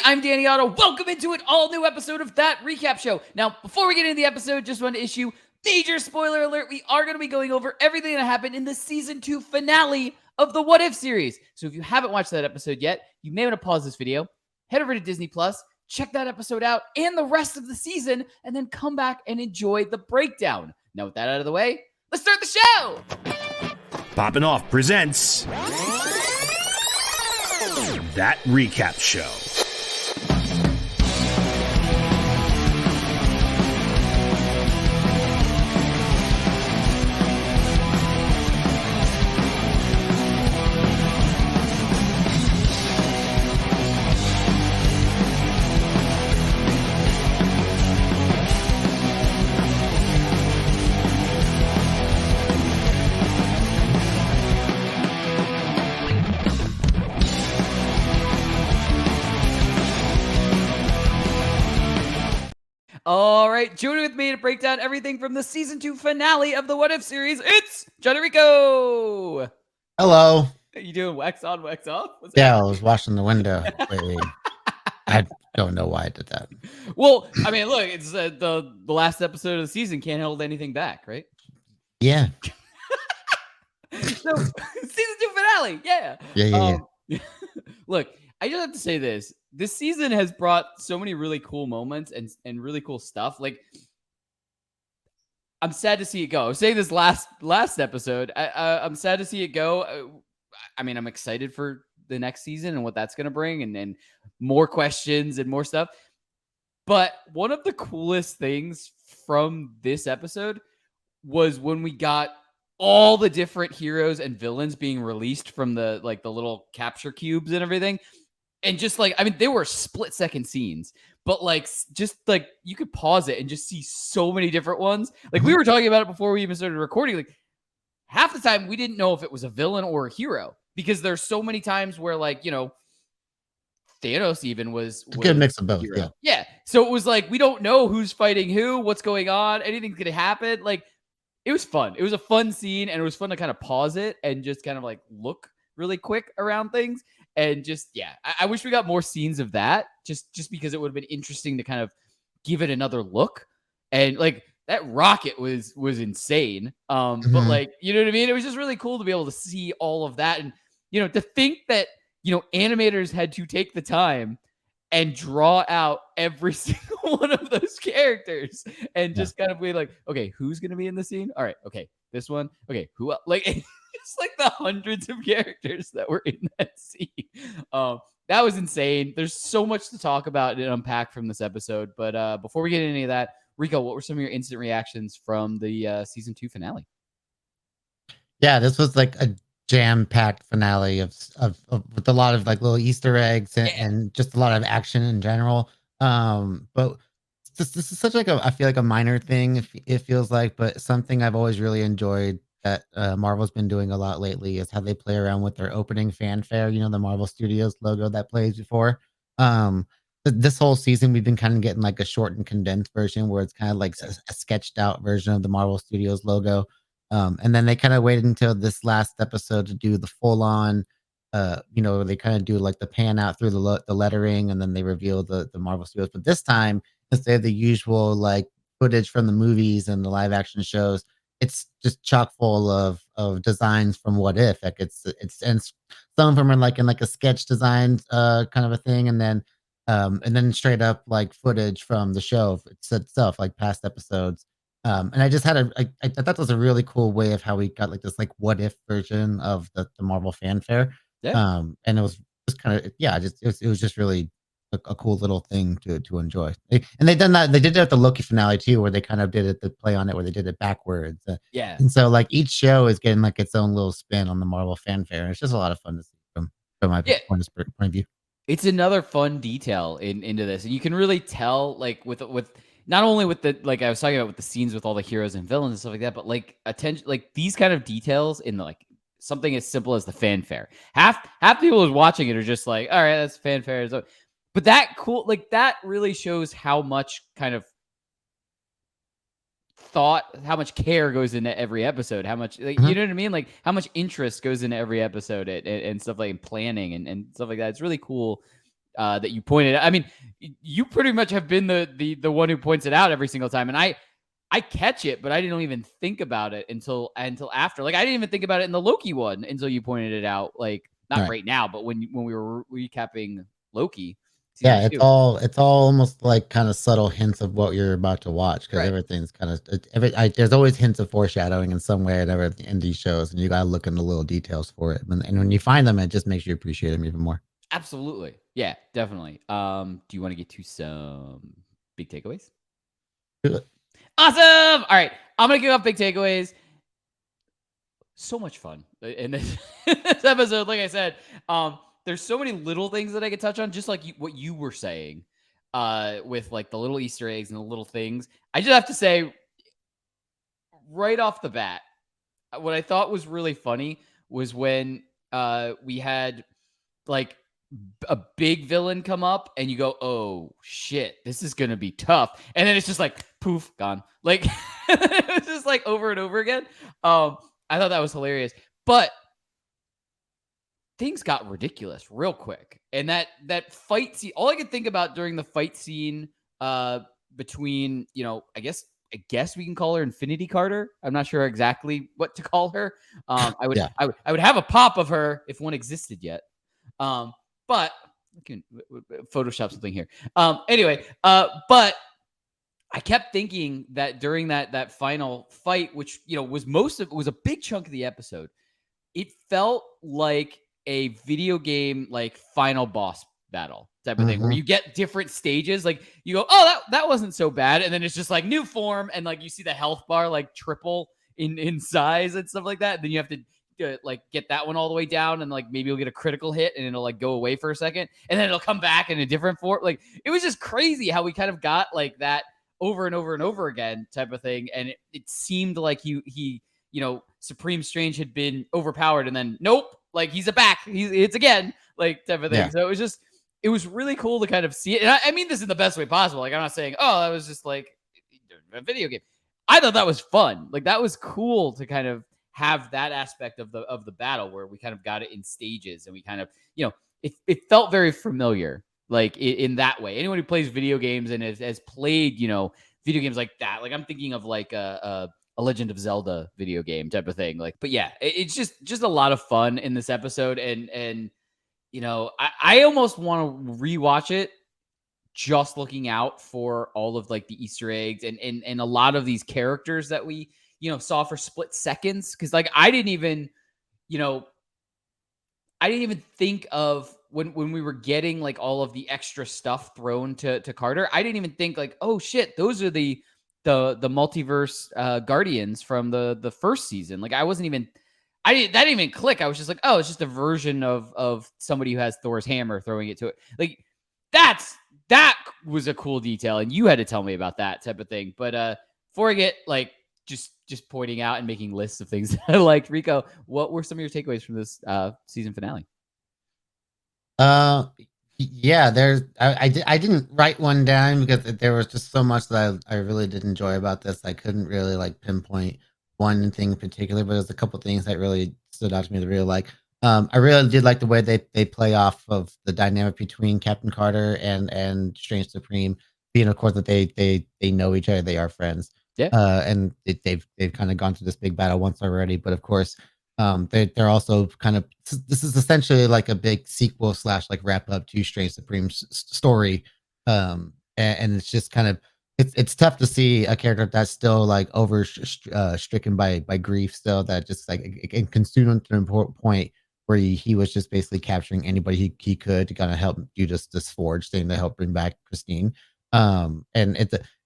I'm Danny Otto. Welcome into an all-new episode of That Recap Show. Now, before we get into the episode, just want to issue major spoiler alert. We are going to be going over everything that happened in the Season 2 finale of the What If series. So if you haven't watched that episode yet, you may want to pause this video, head over to Disney+, check that episode out and the rest of the season, and then come back and enjoy the breakdown. Now, with that out of the way, let's start the show! Poppin' Off presents That Recap Show. All right, joining with me to break down everything from the Season 2 finale of the What If series, it's Johnny Rico! Hello. Are you doing wax on, wax off? I was washing the window lately. I don't know why I did that. Well, I mean, look, it's the last episode of the season. Can't hold anything back, right? Yeah. So, Season 2 finale, yeah. Yeah. Look, I just have to say this. This season has brought so many really cool moments and really cool stuff. Like, I'm sad to see it go. I was saying this last episode. I'm sad to see it go. I mean, I'm excited for the next season and what that's going to bring and more questions and more stuff. But one of the coolest things from this episode was when we got all the different heroes and villains being released from the little capture cubes and everything. And just like, I mean, they were split-second scenes, but just you could pause it and just see so many different ones. Like we were talking about it before we even started recording. Like half the time we didn't know if it was a villain or a hero because there's so many times where Thanos even was a good mix of both. Yeah. So it was like, we don't know who's fighting who, what's going on, anything's going to happen. Like it was fun. It was a fun scene and it was fun to kind of pause it and just kind of look really quick around things. And just, yeah, I wish we got more scenes of that just because it would have been interesting to kind of give it another look. And that rocket was insane. But you know what I mean? It was just really cool to be able to see all of that. And, to think that, animators had to take the time and draw out every single one of those characters and just kind of be like, okay, who's going to be in the scene? All right. Okay. This one. Okay. Who else? It's the hundreds of characters that were in that scene. That was insane. There's so much to talk about and unpack from this episode. But before we get into any of that, Rico, what were some of your instant reactions from the season 2 finale? Yeah, this was a jam-packed finale of with a lot of little Easter eggs and just a lot of action in general. But this is such I feel like a minor thing. It feels like, but something I've always really enjoyed that Marvel's been doing a lot lately is how they play around with their opening fanfare. The Marvel Studios logo that plays before. This whole season we've been kind of getting a short and condensed version where it's kind of a sketched out version of the Marvel Studios logo. And then they kind of waited until this last episode to do the full on. They kind of do the pan out through the lettering, and then they reveal the Marvel Studios. But this time, instead of the usual footage from the movies and the live action shows, it's just chock full of designs from What If. And some of them are in a sketch design kind of a thing, and then straight up footage from the show itself, past episodes. And I just had I thought that was a really cool way of how we got this What If version of the Marvel fanfare. Yeah. And it was just kind of it was just really a cool little thing to enjoy. And they did it at the Loki finale too, where they kind of did it the play on it, where they did it backwards. Yeah. And so each show is getting its own little spin on the Marvel fanfare, and it's just a lot of fun to see from my point of view. It's another fun detail into this, and you can really tell with not only with the I was talking about with the scenes with all the heroes and villains and stuff like that, but attention these kind of details in something as simple as the fanfare. Half people who's watching it are just all right, that's fanfare. But that that really shows how much kind of thought, how much care goes into every episode, how much, like, you know what I mean? Like how much interest goes into every episode and stuff like planning and stuff like that. It's really cool that you pointed out. I mean, you pretty much have been the one who points it out every single time, and I catch it, but I didn't even think about it until after. Like I didn't even think about it in the Loki one until you pointed it out. Like not right now, but when we were recapping Loki. Yeah, it's all almost like kind of subtle hints of what you're about to watch because everything's kind of there's always hints of foreshadowing in some way in these shows, and you gotta look in the little details for it. And when you find them, it just makes you appreciate them even more. Absolutely, yeah, definitely. Do you want to get to some big takeaways? Awesome. All right, I'm gonna give up big takeaways. So much fun in this, this episode. Like I said, there's so many little things that I could touch on, just like what you were saying, with like the little Easter eggs and the little things. I just have to say, right off the bat, what I thought was really funny was when we had like a big villain come up and you go, oh shit, this is gonna be tough, and then it's just like poof, gone. Like it's just like over and over again. I thought that was hilarious, but things got ridiculous real quick. And that fight scene, all I could think about during the fight scene between, I guess we can call her Infinity Carter. I'm not sure exactly what to call her. I would have a pop of her if one existed yet. But I can Photoshop something here. Anyway, but I kept thinking that during that final fight, which was a big chunk of the episode, it felt like a video game like final boss battle type of thing where you get different stages. Like you go, oh, that wasn't so bad, and then it's just like new form, and like you see the health bar like triple in size and stuff like that. And then you have to like get that one all the way down, and like maybe you'll get a critical hit and it'll like go away for a second, and then it'll come back in a different form. Like it was just crazy how we kind of got like that over and over and over again type of thing. And it seemed like he Supreme Strange had been overpowered, and then nope, like he's back. It's again, like type of thing. Yeah. So it was really cool to kind of see it. And I mean this in the best way possible. Like I'm not saying, oh, that was just like a video game. I thought that was fun. Like that was cool to kind of have that aspect of the battle where we kind of got it in stages, and we kind of, it felt very familiar. Like in that way, anyone who plays video games and has played, video games like that, like I'm thinking of like a Legend of Zelda video game type of thing. Like, but yeah, it's just a lot of fun in this episode. And I almost want to rewatch it just looking out for all of like the Easter eggs and a lot of these characters that we, saw for split seconds. Cause like, I didn't even think of when we were getting like all of the extra stuff thrown to Carter. I didn't even think like, oh shit, those are the multiverse guardians from the first season. Like I didn't even click. I was just like, oh, it's just a version of somebody who has Thor's hammer throwing it to it. Like that was a cool detail, and you had to tell me about that type of thing. But before I get like just pointing out and making lists of things I liked, Rico, what were some of your takeaways from this season finale? Yeah, I didn't write one down because there was just so much that I really did enjoy about this. I couldn't really like pinpoint one thing in particular, but there's a couple things that really stood out to me that I really like. I really did like the way they play off of the dynamic between Captain Carter and Strange Supreme, being of course that they know each other, they are friends. Yeah. And they've kind of gone through this big battle once already, but of course, they're also kind of, this is essentially like a big sequel / like wrap up to Strange Supreme's story. And it's just kind of, it's tough to see a character that's still like stricken by grief still, that just like it consumed him to an important point where he was just basically capturing anybody he could to kind of help do this forge thing to help bring back Christine. And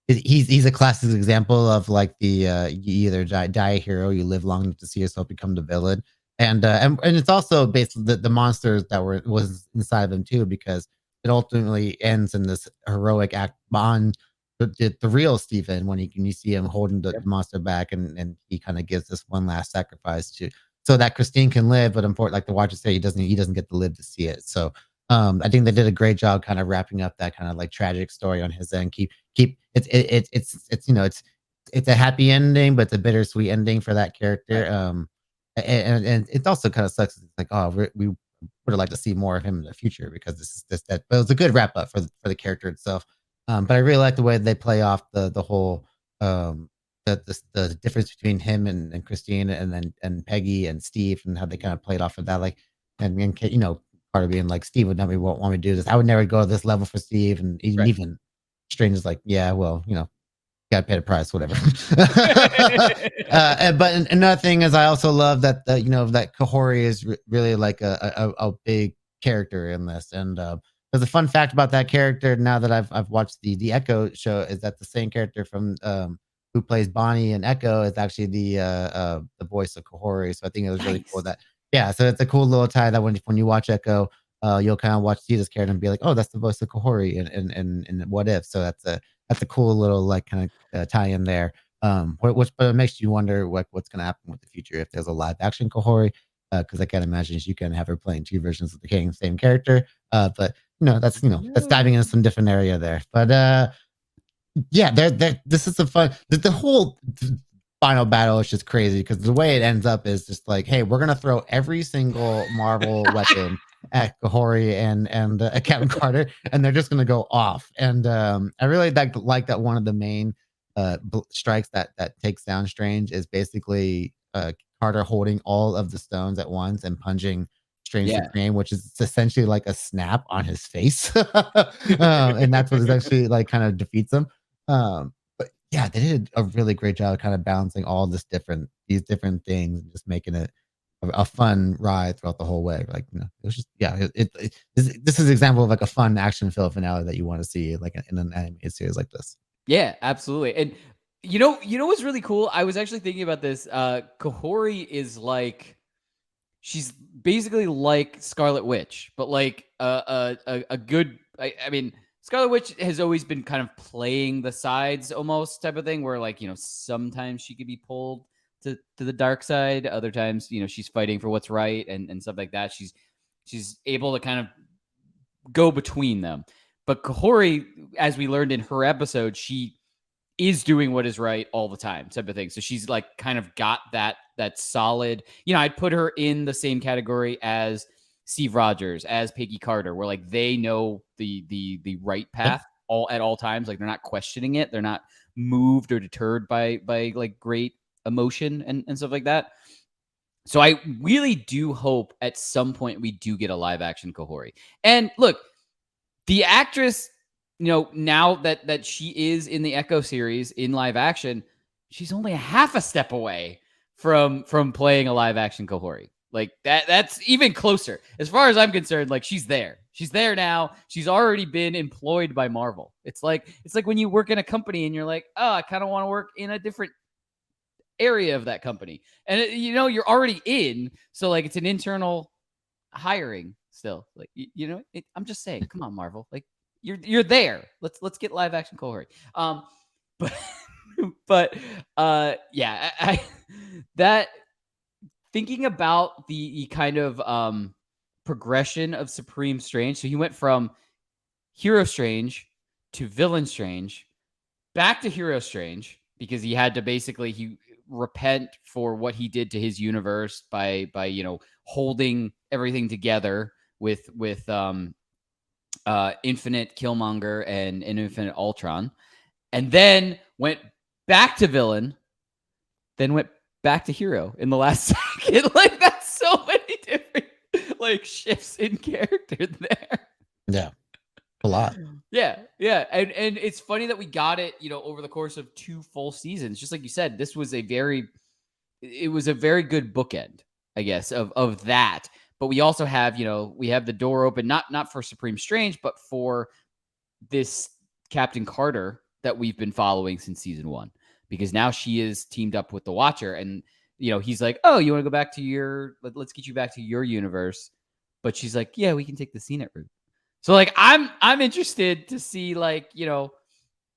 he's a classic example of like the you either die a hero, you live long enough to see yourself become the villain. And it's also basically the monsters that was inside of him too, because it ultimately ends in this heroic act on the real Stephen when you see him holding the monster back, and he kind of gives this one last sacrifice so that Christine can live, but important, like the watcher say, he doesn't get to live to see it. So I think they did a great job kind of wrapping up that kind of like tragic story on his end. It's a happy ending, but it's a bittersweet ending for that character. And it also kind of sucks. It's like, oh, would have liked to see more of him in the future because this is this that. But it was a good wrap up for the character itself. But I really like the way they play off the whole um the difference between him and Christine and Peggy and Steve and how they kind of played off of that. Like and you know, Carter being like, Steve would never want me to do this. I would never go to this level for Steve. And Right. even Strange is like, yeah, well, you know, got to pay the price, whatever. But another thing is, I also love that you know that Kahhori is really like a big character in this. And there's a fun fact about that character. Now that I've watched the Echo show, is that the same character from who plays Bonnie and Echo is actually the voice of Kahhori. So I think it was really cool Nice. that yeah. So it's a cool little tie that when you watch Echo. You'll kind of see this character and be like, "Oh, that's the voice of Kahhori," and What If. So that's a cool little like kind of tie in there. Which but it makes you wonder what's going to happen with the future if there's a live action Kahori, because I can't imagine you can have her playing two versions of the same character. But that's diving into some different area there. But yeah, this is a fun. The whole final battle is just crazy because the way it ends up is just like, hey, we're gonna throw every single Marvel weapon at Kahhori and Captain Carter, and they're just gonna go off. And I really like that one of the main strikes that takes down Strange is basically Carter holding all of the stones at once and punching Strange Yeah. Supreme, which is essentially like a snap on his face, and that's what essentially like kind of defeats him. But yeah, they did a really great job kind of balancing all these different things and just making it a fun ride throughout the whole way. Like, you know, it was just yeah, this is an example of like a fun action-filled finale that you want to see like in an animated series like this. Yeah, absolutely. And you know what's really cool? I was actually thinking about this. Kahhori is like she's basically like Scarlet Witch, but like a good. I mean, Scarlet Witch has always been kind of playing the sides almost type of thing, where like sometimes she could be pulled to the dark side, other times she's fighting for what's right and stuff like that. She's able to kind of go between them. But Kahhori, as we learned in her episode, she is doing what is right all the time, type of thing. So she's like kind of got that solid. I'd put her in the same category as Steve Rogers, as Peggy Carter, where like they know the right path all at all times. Like they're not questioning it. They're not moved or deterred by like great emotion and stuff like that. So I really do hope at some point we do get a live action Kahhori. And look, the actress, now that she is in the Echo series in live action, she's only a half a step away from playing a live action Kahhori. Like that's even closer. As far as I'm concerned, like she's there. She's there now. She's already been employed by Marvel. It's like when you work in a company and you're like, "Oh, I kind of want to work in a different area of that company." And you're already in, so like it's an internal hiring still. Like I'm just saying, come on, Marvel. Like you're there. Let's get live action Kahhori. But but yeah, I that thinking about the kind of progression of Supreme Strange. So he went from Hero Strange to Villain Strange, back to Hero Strange because he had to basically repent for what he did to his universe by holding everything together with Infinite Killmonger and Infinite Ultron, and then went back to villain, then went back to hero in the last second. Like that's so many different like shifts in character there. Yeah, a lot. Yeah, and it's funny that we got it, over the course of 2 full seasons. Just like you said, it was a very good bookend, I guess, of that. But we also have, we have the door open, not for Supreme Strange, but for this Captain Carter that we've been following since season 1, because now she is teamed up with the Watcher, and he's like, "Oh, you want to go back to let's get you back to your universe," but she's like, "Yeah, we can take the CNET route." So like I'm interested to see like,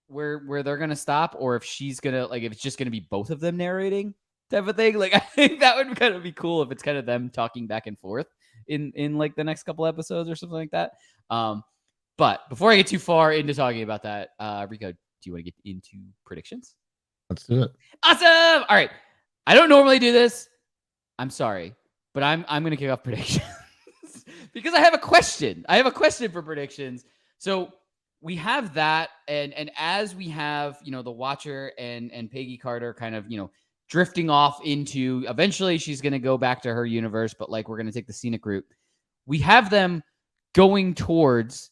where they're gonna stop, or if she's gonna if it's just gonna be both of them narrating type of thing. Like I think that would kind of be cool if it's kind of them talking back and forth in like the next couple episodes or something like that. But before I get too far into talking about that, Rico, do you want to get into predictions? Let's do it. Awesome. All right. I don't normally do this. I'm sorry, but I'm gonna kick off predictions. because I have a question. I have a question for predictions. So we have that, and as we have, the Watcher and Peggy Carter kind of, drifting off into, eventually she's going to go back to her universe, but like we're going to take the scenic route. We have them going towards,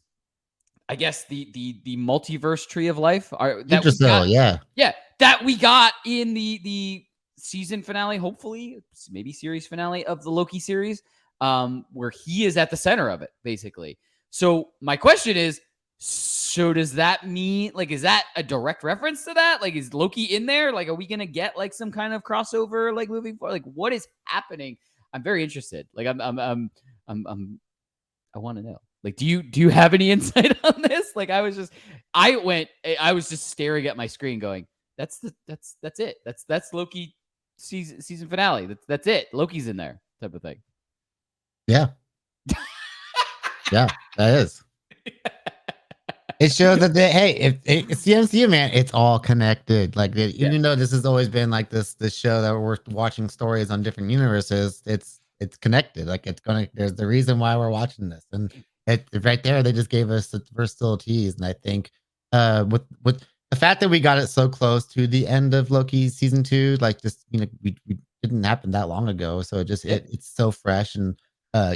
I guess, the multiverse tree of life that we got. Yeah, that we got in the season finale, hopefully, maybe series finale of the Loki series, where he is at the center of it, basically. So my question is, so does that mean, like, is that a direct reference to that? Like, is Loki in there? Like, are we gonna get like some kind of crossover, like moving forward? Like, what is happening? I'm very interested. Like, I want to know. Like, do you have any insight on this? Like, I was just staring at my screen, going, that's it. That's Loki season finale. That's it. Loki's in there, type of thing. Yeah. Yeah, that is. It shows that hey, if it's the MCU, man, it's all connected. Like, even though this has always been like this show that we're watching stories on different universes, it's connected. Like, there's the reason why we're watching this, and it right there they just gave us the versatilities, and I think with the fact that we got it so close to the end of Loki season 2, like, just we didn't happen that long ago, so it's so fresh, and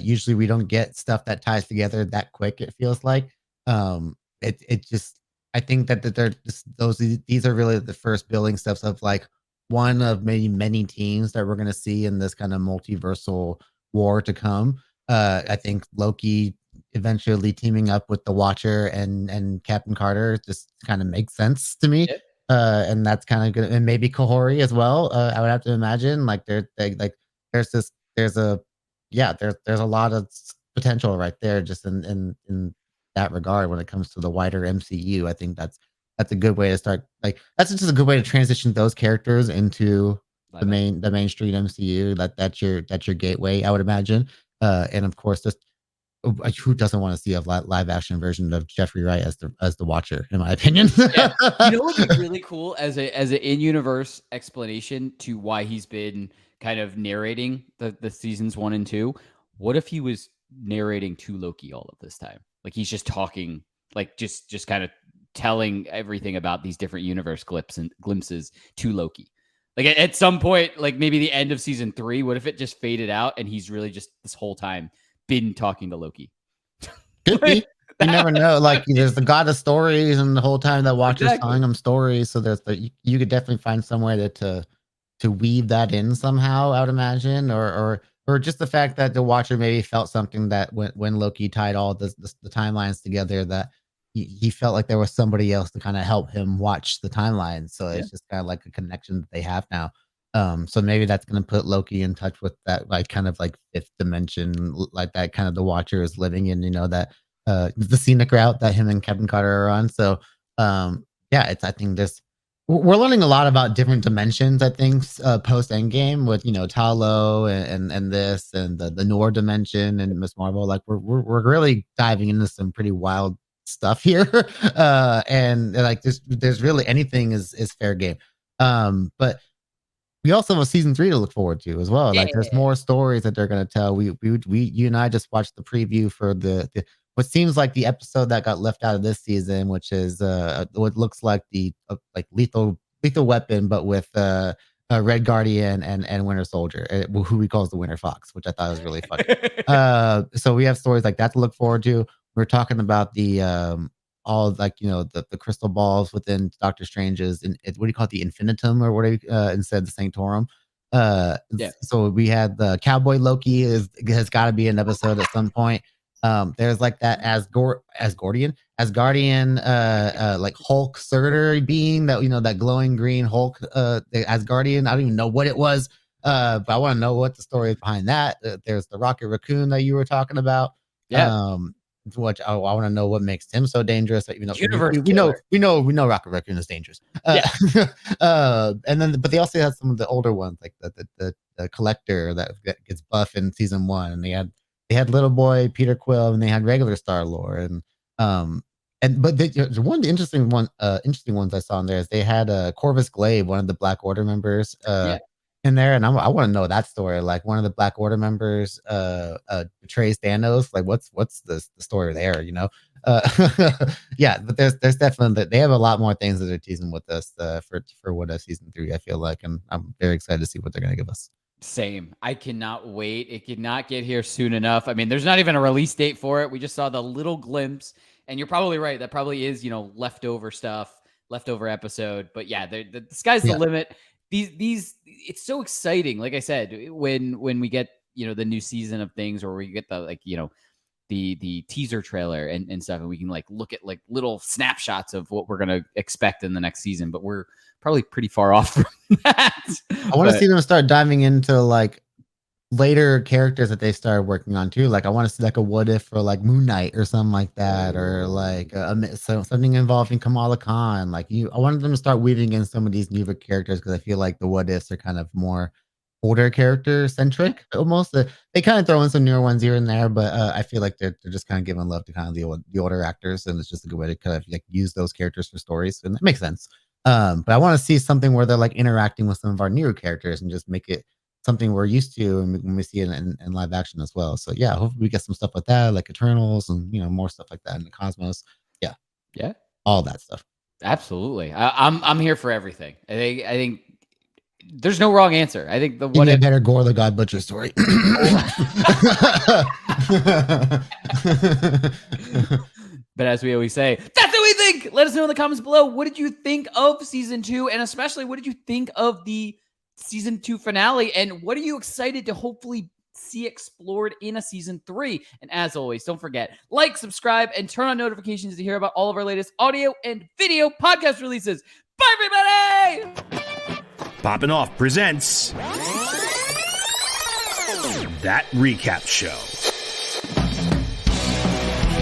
usually we don't get stuff that ties together that quick. It feels like. It just, I think that they're just these are really the first building steps of like one of maybe many teams that we're gonna see in this kind of multiversal war to come. I think Loki eventually teaming up with the Watcher and Captain Carter just kind of makes sense to me. Yep. And that's kind of good, and maybe Kahhori as well. I would have to imagine like there's a there's a lot of potential right there just in that regard when it comes to the wider MCU. I think that's a good way to start. Like, that's just a good way to transition those characters into the mainstream MCU. That's your gateway, I would imagine. And of course, just who doesn't want to see a live action version of Jeffrey Wright as the Watcher, in my opinion. Yeah. What would be really cool as an in-universe explanation to why he's been kind of narrating the seasons 1 and 2? What if he was narrating to Loki all of this time? Like, he's just talking, like, just kind of telling everything about these different universe glimpses to Loki. Like, at some point, like maybe the end of season 3, what if it just faded out and he's really just this whole time been talking to Loki? Could be. You never know. Like, there's the god of stories, and the whole time that Watcher's telling him stories. So there's you could definitely find some way to weave that in somehow, I would imagine, or just the fact that the Watcher maybe felt something that when Loki tied all the timelines together, that he felt like there was somebody else to kind of help him watch the timeline. So it's just kind of like a connection that they have now. So maybe that's going to put Loki in touch with that, like, kind of like fifth dimension, like that kind of the Watcher is living in, that the scenic route that him and Captain Carter are on. So I think we're learning a lot about different dimensions, I think, post Endgame with, Talo and this and the Noor dimension and Miss Marvel. Like, we're really diving into some pretty wild stuff here. And like, there's really anything is fair game. But we also have a season 3 to look forward to as well. Like, there's more stories that they're gonna tell. You and I just watched the preview for the what seems like the episode that got left out of this season, which is what looks like the like lethal weapon, but with Red Guardian and Winter Soldier, who he calls the Winter Fox, which I thought was really funny. So we have stories like that to look forward to. We're talking about the all, like, the crystal balls within Doctor Strange's, and what do you call it, the infinitum, or whatever, instead of the Sanctorum. So we had the Cowboy Loki has got to be an episode at some point. There's like that Asgardian, like Hulk Surtur being that, that glowing green Hulk, the Asgardian. I don't even know what it was, but I want to know what the story is behind that. There's the Rocket Raccoon that you were talking about. Which I want to know what makes him so dangerous. Even though we know Rocket Raccoon is dangerous. And then, but they also had some of the older ones, like the Collector that gets buff in season 1, and they had Little Boy, Peter Quill, and they had regular Star-Lord, but one of the interesting ones I saw in there is they had Corvus Glaive, one of the Black Order members, in there, and I want to know that story. Like one of the Black Order members betrays Thanos. Like what's the story there? You know, yeah. But there's definitely they have a lot more things that they're teasing with us for what season 3. I feel like, and I'm very excited to see what they're gonna give us. Same. I cannot wait. It cannot get here soon enough. I mean, there's not even a release date for it. We just saw the little glimpse, and you're probably right. That probably is, leftover stuff, leftover episode. But yeah, the sky's the limit. These, it's so exciting. Like I said, when we get the new season of things, or we get the teaser trailer and stuff, and we can look at little snapshots of what we're gonna expect in the next season. But we're probably pretty far off from that. I want to see them start diving into later characters that they started working on too. Like I want to see a what if for Moon Knight or something like that, or something involving Kamala Khan. I wanted them to start weaving in some of these newer characters, because I feel like the what ifs are kind of more older character centric almost. They kind of throw in some newer ones here and there, but I feel like they're just kind of giving love to kind of the older actors, and it's just a good way to kind of use those characters for stories, and that makes sense. But I want to see something where they're interacting with some of our newer characters and just make it something we're used to, and when we see it in live action as well. So yeah, hopefully we get some stuff like that, like Eternals, and more stuff like that in the cosmos. Yeah, all that stuff. Absolutely. I'm here for everything. I think there's no wrong answer. I think the what if better Gore the God Butcher story. But as we always say, that's what we think. Let us know in the comments below. What did you think of season 2? And especially, what did you think of the season 2 finale? And what are you excited to hopefully see explored in a season 3? And as always, don't forget, subscribe, and turn on notifications to hear about all of our latest audio and video podcast releases. Bye, everybody! Poppin' Off presents That Recap Show.